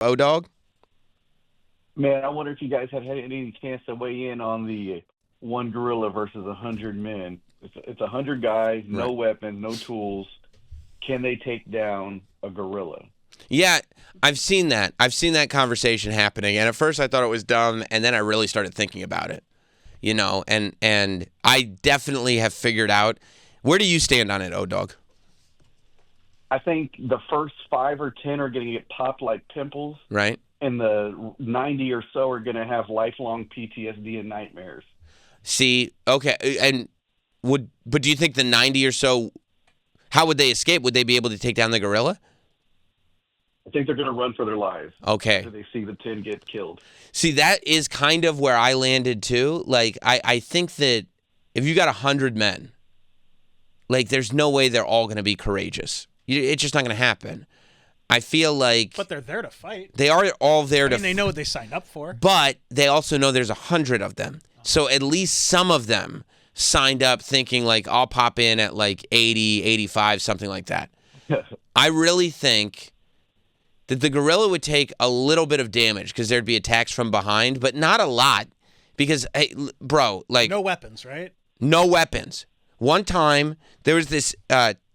O-Dog? Man, I wonder if you guys have had any chance to weigh in on the one gorilla versus 100 men. It's 100 guys, no Right. weapons, no tools. Can they take down a gorilla? Yeah, I've seen that. I've seen that conversation happening, and at first I thought it was dumb, and then I really started thinking about it. And I definitely have figured out. Where do you stand on it, O-Dog? I think the first 5 or 10 are going to get popped like pimples, Right? and the 90 or so are going to have lifelong PTSD and nightmares. See, okay, but do you think the 90 or so, how would they escape? Would they be able to take down the gorilla? I think they're going to run for their lives Okay. after they see the 10 get killed. See, that is kind of where I landed too. Like, I think that if you got 100 men, like, there's no way they're all going to be courageous. It's just not going to happen. I feel like But they're there to fight. they are all there I to mean, they know what they signed up for. but they also know there's 100 of them. So at least some of them signed up thinking, like, I'll pop in at like 80, 85, something like that. I really think that the gorilla would take a little bit of damage because there'd be attacks from behind, but not a lot because, hey, bro, like, No weapons, right? no weapons. One time, there was this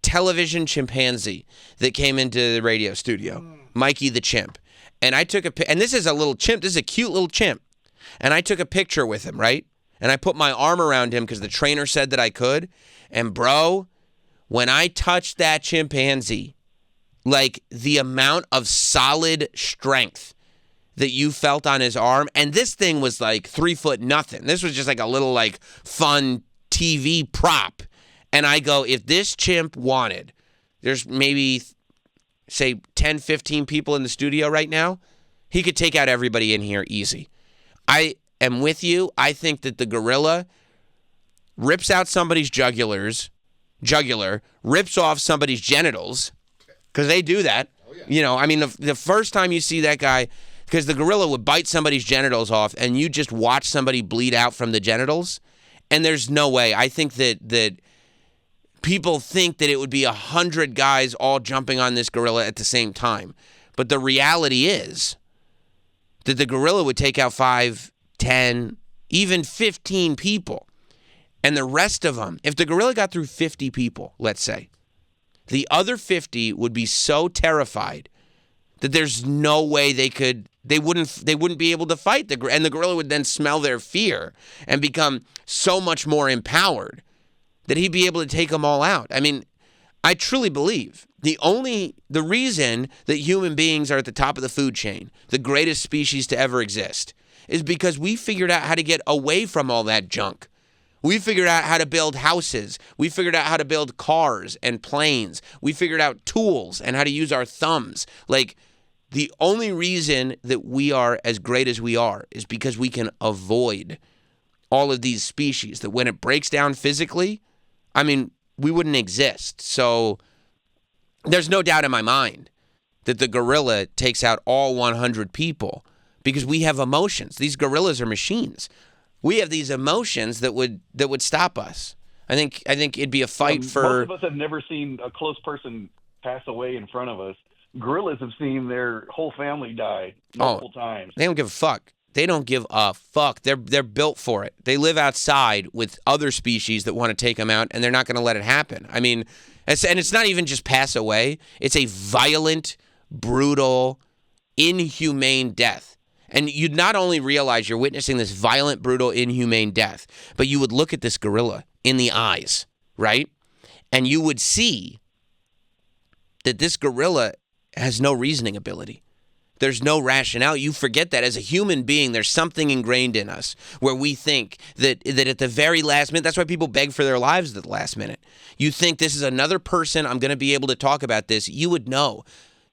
television chimpanzee that came into the radio studio, Mikey the chimp. And I took and this is a little chimp. This is a cute little chimp. And I took a picture with him, right? And I put my arm around him because the trainer said that I could. And, bro, when I touched that chimpanzee, like, the amount of solid strength that you felt on his arm, and this thing was like 3 foot nothing. This was just like a little, like, fun TV prop. And I go, if this chimp wanted, there's maybe, say, 10, 15 people in the studio right now, he could take out everybody in here easy. I am with you. I think that the gorilla rips out somebody's jugular, rips off somebody's genitals, because they do that. Oh, yeah. I mean, the first time you see that guy, because the gorilla would bite somebody's genitals off, and you just watch somebody bleed out from the genitals, and there's no way. I think that people think that it would be 100 guys all jumping on this gorilla at the same time. But the reality is that the gorilla would take out 5, 10, even 15 people. And the rest of them, if the gorilla got through 50 people, let's say, the other 50 would be so terrified that there's no way they wouldn't be able to fight and the gorilla would then smell their fear and become so much more empowered that he'd be able to take them all out. I mean, I truly believe the reason that human beings are at the top of the food chain, the greatest species to ever exist, is because we figured out how to get away from all that junk. We figured out how to build houses. We figured out how to build cars and planes. We figured out tools and how to use our thumbs. Like, the only reason that we are as great as we are is because we can avoid all of these species that when it breaks down physically, I mean, we wouldn't exist. So there's no doubt in my mind that the gorilla takes out all 100 people because we have emotions. These gorillas are machines. We have these emotions that would stop us. I think it'd be a fight for. Most of us have never seen a close person pass away in front of us. Gorillas have seen their whole family die multiple times. They don't give a fuck. They don't give a fuck. They're built for it. They live outside with other species that want to take them out, and they're not going to let it happen. I mean, and it's not even just pass away. It's a violent, brutal, inhumane death. And you'd not only realize you're witnessing this violent, brutal, inhumane death, but you would look at this gorilla in the eyes, right? And you would see that this gorilla has no reasoning ability. There's no rationale. You forget that as a human being, there's something ingrained in us where we think that at the very last minute, that's why people beg for their lives at the last minute. You think this is another person, I'm going to be able to talk about this. You would know.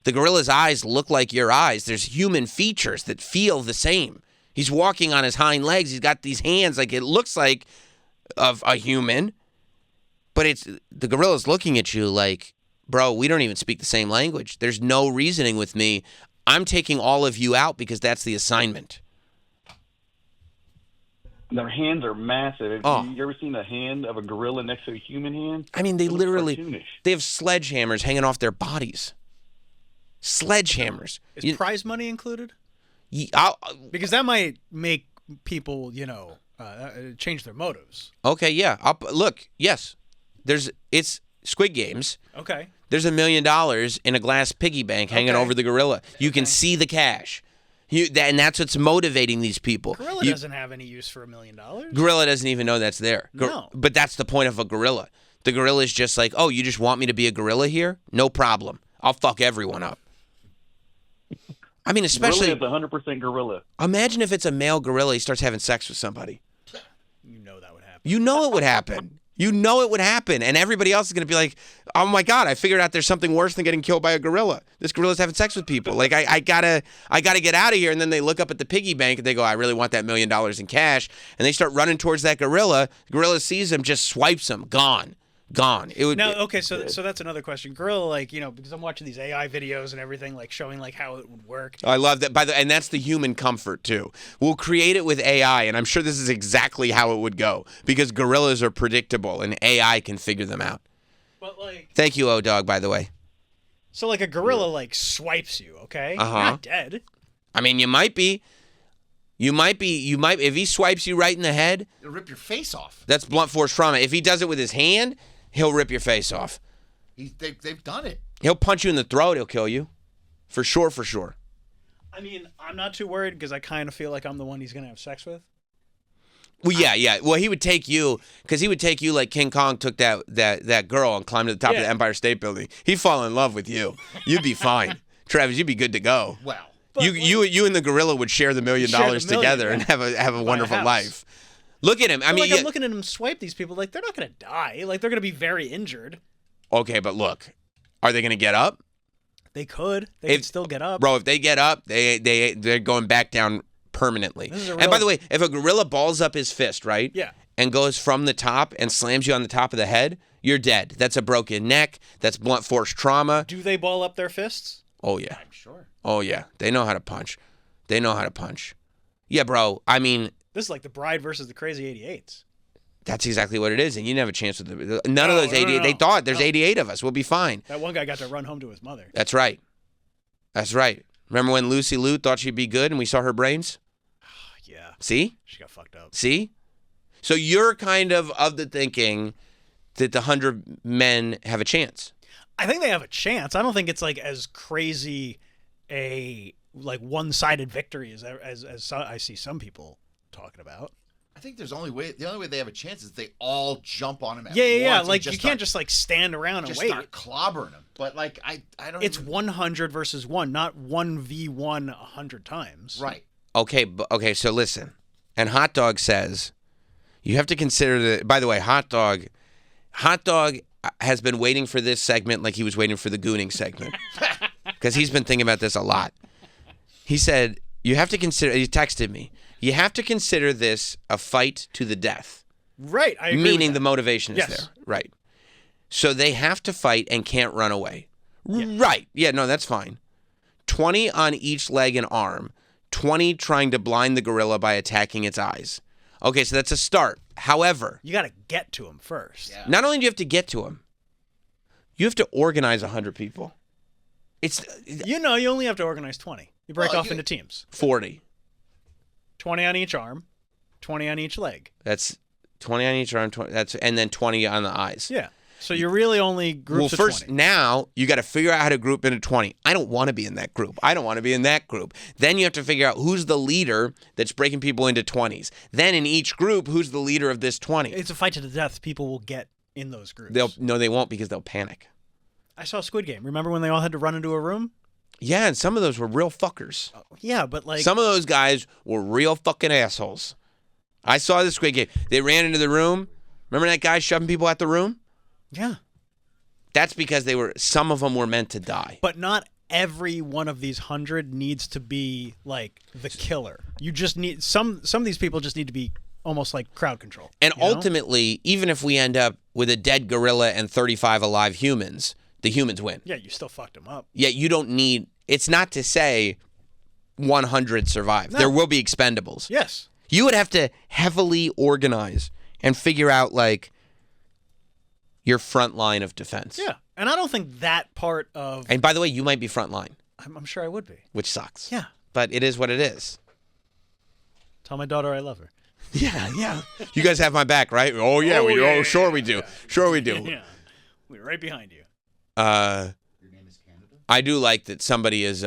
The gorilla's eyes look like your eyes. There's human features that feel the same. He's walking on his hind legs. He's got these hands like it looks like of a human, but it's the gorilla's looking at you like, bro, we don't even speak the same language. There's no reasoning with me. I'm taking all of you out because that's the assignment. Their hands are massive. Oh. You ever seen a hand of a gorilla next to a human hand? I mean, they It looks literally, cartoonish. they have sledgehammers hanging off their bodies. Sledgehammers. Is prize money included? I'll, Because that might make people, change their motives. okay, yeah. Look, yes. It's Squid Games. Okay. There's $1 million in a glass piggy bank hanging over the gorilla. You can see the cash. And that's what's motivating these people. Gorilla doesn't have any use for $1 million. Gorilla doesn't even know that's there. No. But that's the point of a gorilla. The gorilla is just like, oh, you just want me to be a gorilla here? No problem. I'll fuck everyone up. I mean, especially... Gorilla is 100% gorilla. Imagine if it's a male gorilla, he starts having sex with somebody. You know that would happen. You know it would happen. You know it would happen. And everybody else is going to be like, oh, my God, I figured out there's something worse than getting killed by a gorilla. This gorilla's having sex with people. Like, I gotta get out of here. And then they look up at the piggy bank and they go, I really want that $1 million in cash. And they start running towards that gorilla. The gorilla sees them, just swipes them. Gone. It would now, okay, so that's another question. Gorilla, because I'm watching these AI videos and everything, showing how it would work. I love that. And that's the human comfort too. We'll create it with AI, and I'm sure this is exactly how it would go because gorillas are predictable, and AI can figure them out. But thank you, O-Dog, by the way. So a gorilla swipes you, okay? Uh-huh. You're not dead. I mean, you might be. If he swipes you right in the head, it'll rip your face off. That's blunt force trauma. If he does it with his hand, he'll rip your face off. They've done it. He'll punch you in the throat. He'll kill you. For sure. I mean, I'm not too worried because I kind of feel like I'm the one he's going to have sex with. Well, yeah. Well, he would take you because he would take you like King Kong took that girl and climbed to the top of the Empire State Building. He'd fall in love with you. You'd be fine. Travis, you'd be good to go. Well. You and the gorilla would share the $1 million together and have a wonderful life. Look at him. I mean, I'm looking at him swipe these people. They're not going to die. They're going to be very injured. Okay, but look, are they going to get up? They could. They could still get up, bro. If they get up, they're going back down permanently. And by the way, if a gorilla balls up his fist, right? Yeah. And goes from the top and slams you on the top of the head, you're dead. That's a broken neck. That's blunt force trauma. Do they ball up their fists? Oh yeah. I'm sure. Oh yeah. They know how to punch. Yeah, bro. I mean. This is like the Bride versus the Crazy 88s. That's exactly what it is, and you didn't have a chance with none of those 88. No. They thought there's 88 of us. We'll be fine. That one guy got to run home to his mother. That's right. Remember when Lucy Liu thought she'd be good and we saw her brains? Yeah. See? She got fucked up. See? So you're kind of the thinking that the 100 men have a chance. I think they have a chance. I don't think it's as crazy a one-sided victory as I see some people talking about. I think the only way they have a chance is they all jump on him at once. You can't just stand around and wait. Start clobbering him. But I don't. It's 100 versus 1, not 1v1 100 times. Right. Okay. So listen, and Hot Dog says you have to consider that. By the way, Hot Dog has been waiting for this segment like he was waiting for the gooning segment because he's been thinking about this a lot. He said you have to consider. He texted me. You have to consider this a fight to the death. Right. I agree meaning with the motivation is there. Right. So they have to fight and can't run away. Yeah. Right. Yeah, no, that's fine. 20 on each leg and arm. 20 trying to blind the gorilla by attacking its eyes. Okay, so that's a start. However, you got to get to him first. Yeah. Not only do you have to get to him, you have to organize 100 people. You only have to organize 20. You break off into teams. 40. 20 on each arm, 20 on each leg. That's 20 on each arm, 20, and then 20 on the eyes. Yeah. So you're really only groups of 20. Now you got to figure out how to group into 20. I don't want to be in that group. I don't want to be in that group. Then you have to figure out who's the leader that's breaking people into 20s. Then in each group, who's the leader of this 20? It's a fight to the death. People will get in those groups. They won't because they'll panic. I saw Squid Game. Remember when they all had to run into a room? Yeah, and some of those were real fuckers. Yeah, but some of those guys were real fucking assholes. I saw the Squid Game. They ran into the room. Remember that guy shoving people out the room? Yeah. That's because some of them were meant to die. But not every one of these 100 needs to be the killer. You just need some of these people just need to be almost like crowd control. And ultimately, even if we end up with a dead gorilla and 35 alive humans, the humans win. Yeah, you still fucked them up. Yeah, you don't need. It's not to say 100 survive. No. There will be expendables. Yes. You would have to heavily organize and figure out your front line of defense. Yeah. And I don't think that part of... And by the way, you might be front line. I'm sure I would be. which sucks. Yeah. But it is what it is. Tell my daughter I love her. Yeah. You guys have my back, right? Oh, yeah. Sure we do. Sure we do. Yeah. We're right behind you. Your name is Canada? I do like that somebody is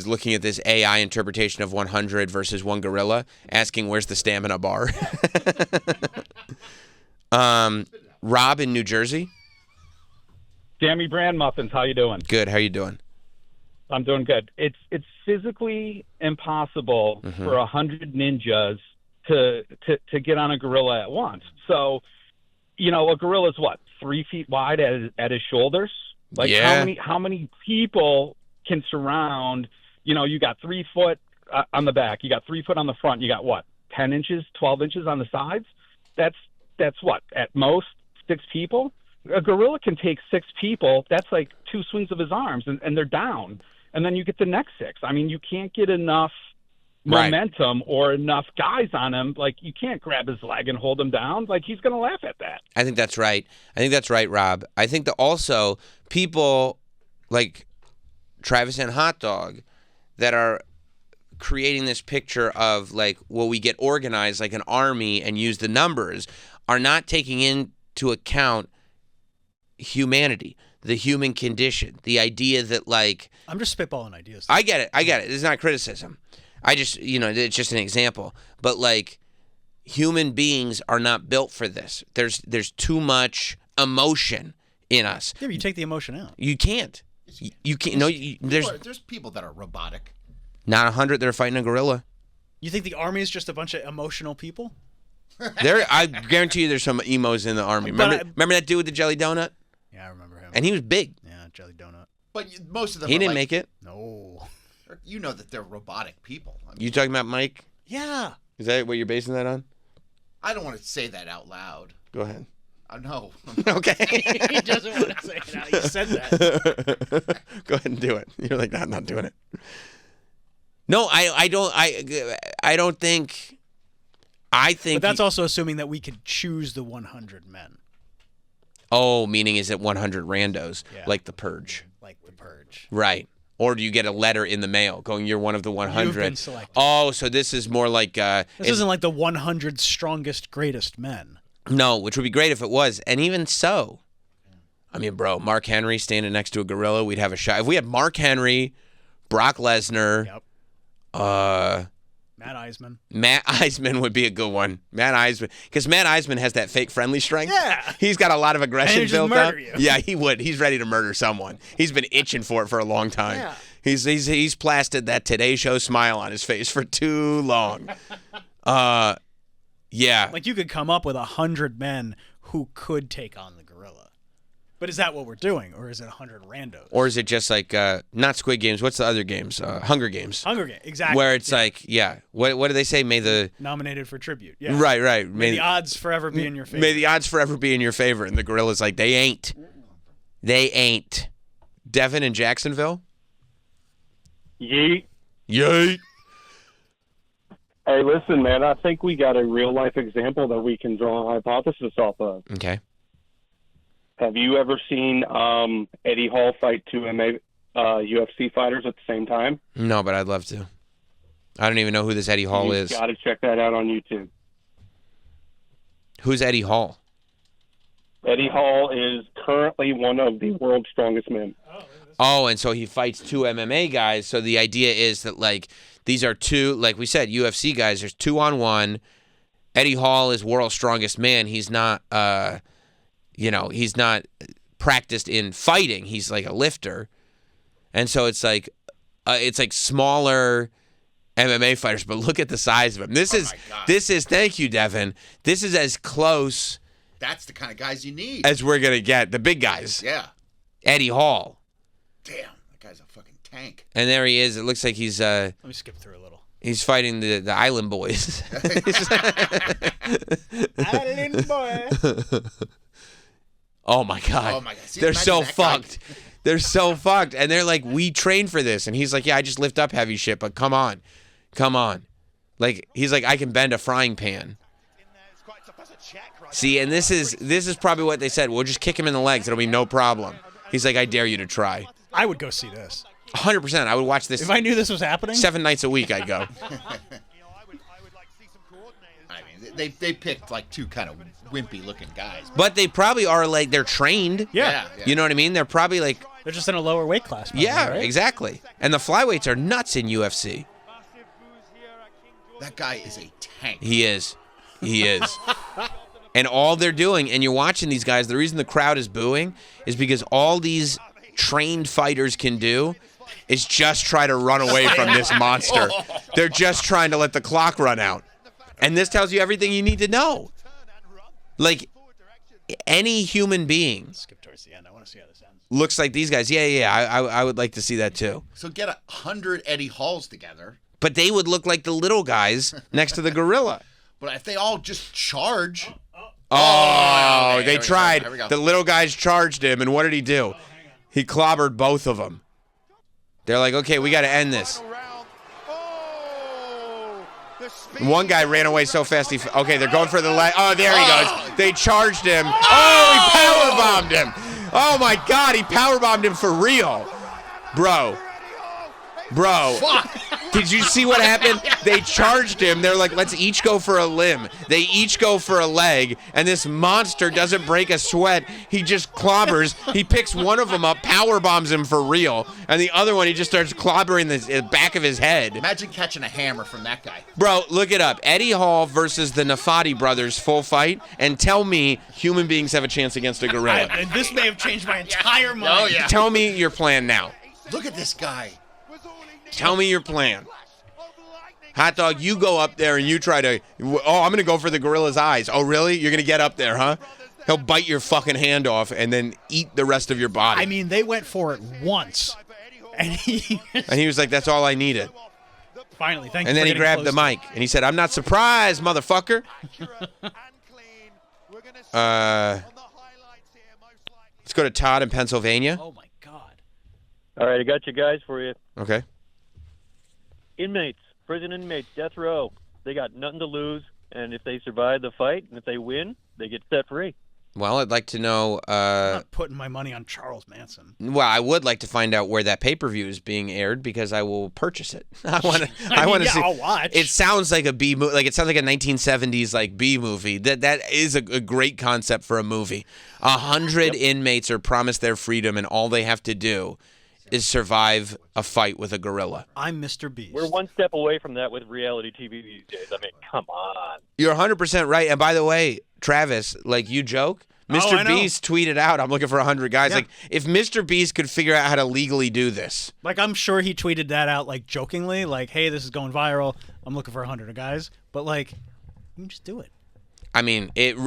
looking at this AI interpretation of 100 versus one gorilla, asking where's the stamina bar. Rob in New Jersey. Jammy Brand Muffins, how you doing? Good. How you doing? I'm doing good. It's physically impossible for 100 ninjas to get on a gorilla at once. So, a gorilla's what, 3 feet wide at his shoulders? Like how many people can surround? You got 3 foot on the back, you got 3 foot on the front, you got what, 10 inches, 12 inches on the sides? That's what, at most 6 people. A gorilla can take 6 people. That's like 2 swings of his arms, and they're down. And then you get the next 6. I mean, you can't get enough momentum or enough guys on him. Like, you can't grab his leg and hold him down. Like, he's going to laugh at that. I think that's right. Rob. I think that also people like Travis and Hot Dog that are creating this picture of like, well, we get organized like an army and use the numbers, are not taking into account humanity, the human condition, the idea that like... I'm just spitballing ideas. I get it. It's not criticism. I just, it's just an example. But like, human beings are not built for this. There's too much emotion in us. Yeah, but you take the emotion out. You can't. You can't. No, There's people that are robotic. Not 100 that are fighting a gorilla. You think the army is just a bunch of emotional people? I guarantee you there's some emos in the army. Remember that dude with the jelly donut? Yeah, I remember him. And he was big. Yeah, jelly donut. But most of them He are didn't like, make it. No. You know that they're robotic people. I mean, You talking about Mike? Yeah. Is that what you're basing that on? I don't want to say that out loud. Go ahead. No. Okay. He doesn't want to say it out. You said that. Go ahead and do it. You're like, I'm not doing it. No, I don't think. I think. But that's also assuming that we could choose the 100 men. Oh, meaning is it 100 randos, Yeah. like the Purge? Like the Purge. Right. Or do you get a letter in the mail going, you're one of the 100? You've been selected. Oh, so this is more like... This isn't like the 100 strongest, greatest men. No, which would be great if it was. And even so, I mean, bro, Mark Henry standing next to a gorilla, we'd have a shot. If we had Mark Henry, Brock Lesnar, Yep. Matt Eisman. Matt Eisman would be a good one. Matt Eisman, because Matt Eisman has that fake friendly strength. Yeah. He's got a lot of aggression And he'll just built up. murder you. Yeah, he would. He's ready to murder someone. He's been itching for it for a long time. Yeah. He's plastered that Today Show smile on his face for too long. Yeah. Like, you could come up with 100 men who could take on the gorilla. But is that what we're doing? Or is it 100 randos? Or is it just like, not Squid Games, what's the other games? Hunger Games. Hunger Games, exactly. Where it's like, yeah, what do they say? May the... Nominated for tribute. Yeah. Right. May the odds forever be in your favor. May the odds forever be in your favor. And the gorilla's like, they ain't. They ain't. Devin in Jacksonville? Yeet. Yay. Hey, listen, man, I think we got a real-life example that we can draw a hypothesis off of. Okay. Have you ever seen Eddie Hall fight two UFC fighters at the same time? No, but I'd love to. I don't even know who this Eddie Hall is. You've got to check that out on YouTube. Who's Eddie Hall? Eddie Hall is currently one of the world's strongest men. Oh, and so he fights 2 MMA guys. So the idea is that, like, these are 2, like we said, UFC guys. There's 2-on-1. Eddie Hall is world's strongest man. He's not, he's not practiced in fighting. He's like a lifter. And so it's like smaller MMA fighters, but look at the size of him. This is, thank you, Devin. This is as close. That's the kind of guys you need. As we're going to get. The big guys. Yeah. Eddie Hall. Damn, that guy's a fucking tank. And there he is. It looks like he's Let me skip through a little. He's fighting the Island Boys. Island Boy. Oh my God. Oh my God. See, they're imagine so that guy. fucked. They're so fucked. And they're like, we train for this. And he's like, yeah, I just lift up heavy shit, but come on. Like, he's like, I can bend a frying pan. See, and this is probably what they said. We'll just kick him in the legs. It'll be no problem. He's like, I dare you to try. I would go see this. 100%. I would watch this If I knew this was happening, 7 nights a week. I'd go. I mean, they picked like two kind of wimpy looking guys. But they probably are like they're trained. Yeah. You know what I mean? They're probably like they're just in a lower weight class. Probably, yeah, right? exactly. And the flyweights are nuts in UFC. That guy is a tank. He is. And all they're doing, and you're watching these guys, the reason the crowd is booing is because all these trained fighters can do is just try to run away from this monster. They're just trying to let the clock run out. And this tells you everything you need to know. Like, any human being Skip towards the end. I want to see how this ends. looks like these guys. Yeah. I would like to see that too. So get 100 Eddie Halls together. But they would look like the little guys next to the gorilla. But if they all just charge. Oh, okay, they here we tried. go, here we go. The little guys charged him, and what did he do? He clobbered both of them. They're like, okay, we got to end this. One guy ran away so fast. Okay, they're going for the leg. Oh, there he goes. They charged him. Oh, he powerbombed him. Oh, my God, he powerbombed him for real. Bro. Did you see what happened? They charged him. They're like, let's each go for a limb. They each go for a leg, and this monster doesn't break a sweat. He just clobbers. He picks one of them up, power bombs him for real, and the other one, he just starts clobbering the back of his head. Imagine catching a hammer from that guy. Bro, look it up. Eddie Hall versus the Nafati brothers, full fight, and tell me human beings have a chance against a gorilla. And this may have changed my entire mind. Oh, yeah. Tell me your plan now. Look at this guy. Tell me your plan. Hot dog, you go up there and you try to, I'm going to go for the gorilla's eyes. Oh, really? You're going to get up there, huh? He'll bite your fucking hand off and then eat the rest of your body. I mean, they went for it once, and he was like, that's all I needed. finally, thank you. And then for he getting grabbed the close to mic and he said, I'm not surprised, motherfucker. Let's go to Todd in Pennsylvania. Oh, my God. All right, I got you guys for you. Okay. Inmates, prison inmates, death row. They got nothing to lose, and if they survive the fight and if they win, they get set free. Well, I'd like to know. I'm not putting my money on Charles Manson. Well, I would like to find out where that pay-per-view is being aired because I will purchase it. I want to see. I'll watch. It sounds like a B movie. Like it sounds like a 1970s like B movie. That is a great concept for a movie. 100 inmates are promised their freedom, and all they have to do is survive a fight with a gorilla. I'm Mr. Beast. We're one step away from that with reality TV these days. I mean, come on. You're 100% right. And by the way, Travis, like you joke, I Mr. know. Beast tweeted out, I'm looking for 100 guys. Yeah. Like, if Mr. Beast could figure out how to legally do this. Like, I'm sure he tweeted that out, like, jokingly, like, hey, this is going viral. I'm looking for 100 guys. But, like, you can just do it. I mean, it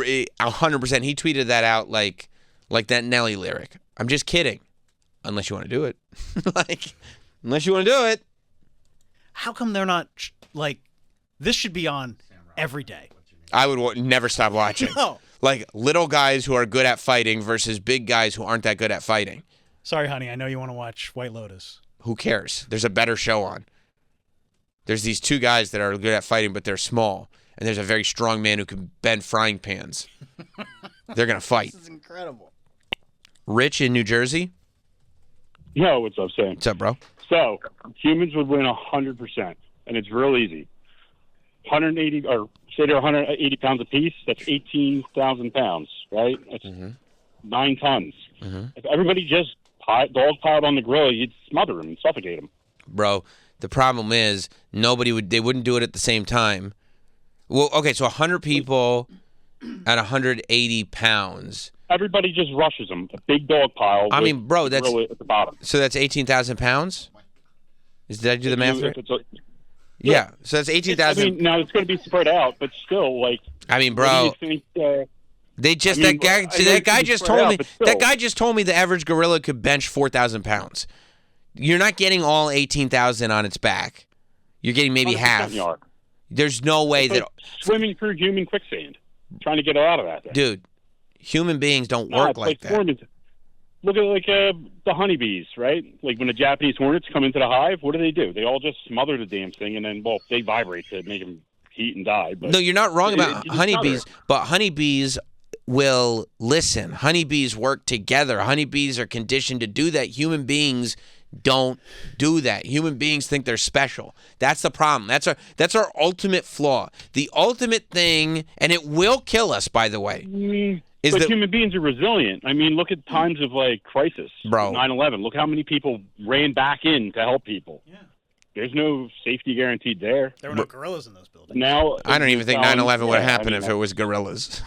100%. He tweeted that out like that Nelly lyric. I'm just kidding. Unless you want to do it. Unless you want to do it. How come they're not, like, this should be on every day? I would never stop watching. No. Like, little guys who are good at fighting versus big guys who aren't that good at fighting. Sorry, honey, I know you want to watch White Lotus. Who cares? There's a better show on. There's these two guys that are good at fighting, but they're small. And there's a very strong man who can bend frying pans. They're going to fight. This is incredible. Rich in New Jersey. Yo, what's up, Sam? What's up, bro? So, humans would win 100%, and it's real easy. 180, or say they're 180 pounds apiece, that's 18,000 pounds, right? That's 9 tons. If everybody just dog-piled on the grill, you'd smother them and suffocate them. Bro, the problem is they wouldn't do it at the same time. Well, okay, so 100 people at 180 pounds. Everybody just rushes them. A big dog pile. I mean, bro, that's grill at the bottom. so that's 18,000 pounds? Did I do the math right? Yeah, so that's I 18,000. mean, now it's going to be spread out, but still, like. I mean, what bro, do you think, they just I mean, that guy just told me but still. the average gorilla could bench 4,000 pounds. You're not getting all 18,000 on its back. You're getting maybe 100% half. you are. There's no way It's that like swimming through human quicksand, trying to get out of that thing. dude, human beings don't No, work it's like that. swarming. Look at the honeybees, right? Like when the Japanese hornets come into the hive, what do? They all just smother the damn thing, and then, well, they vibrate to make them heat and die. But No, you're not wrong about you just honeybees, smother but honeybees will listen. Honeybees work together. Honeybees are conditioned to do that. Human beings Don't do that. Human beings think they're special. That's the problem. That's our ultimate flaw. The ultimate thing, and it will kill us, by the way. But human beings are resilient. I mean, look at times of like crisis. Bro. 9/11. Look how many people ran back in to help people. Yeah. There's no safety guaranteed there. There were no gorillas in those buildings. Now I don't even think 9/11 would have happened I mean, if it was gorillas.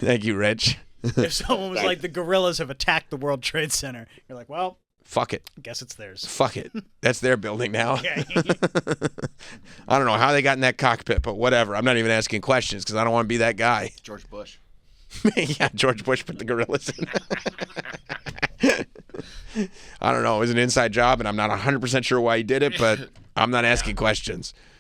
Thank you, Rich. If someone was like, the gorillas have attacked the World Trade Center, you're like, well, Fuck it. I guess it's theirs. Fuck it. That's their building now. Yeah. I don't know how they got in that cockpit, but whatever. I'm not even asking questions because I don't want to be that guy. George Bush. Yeah, George Bush put the gorillas in. I don't know. It was an inside job, and I'm not 100% sure why he did it, but I'm not asking questions.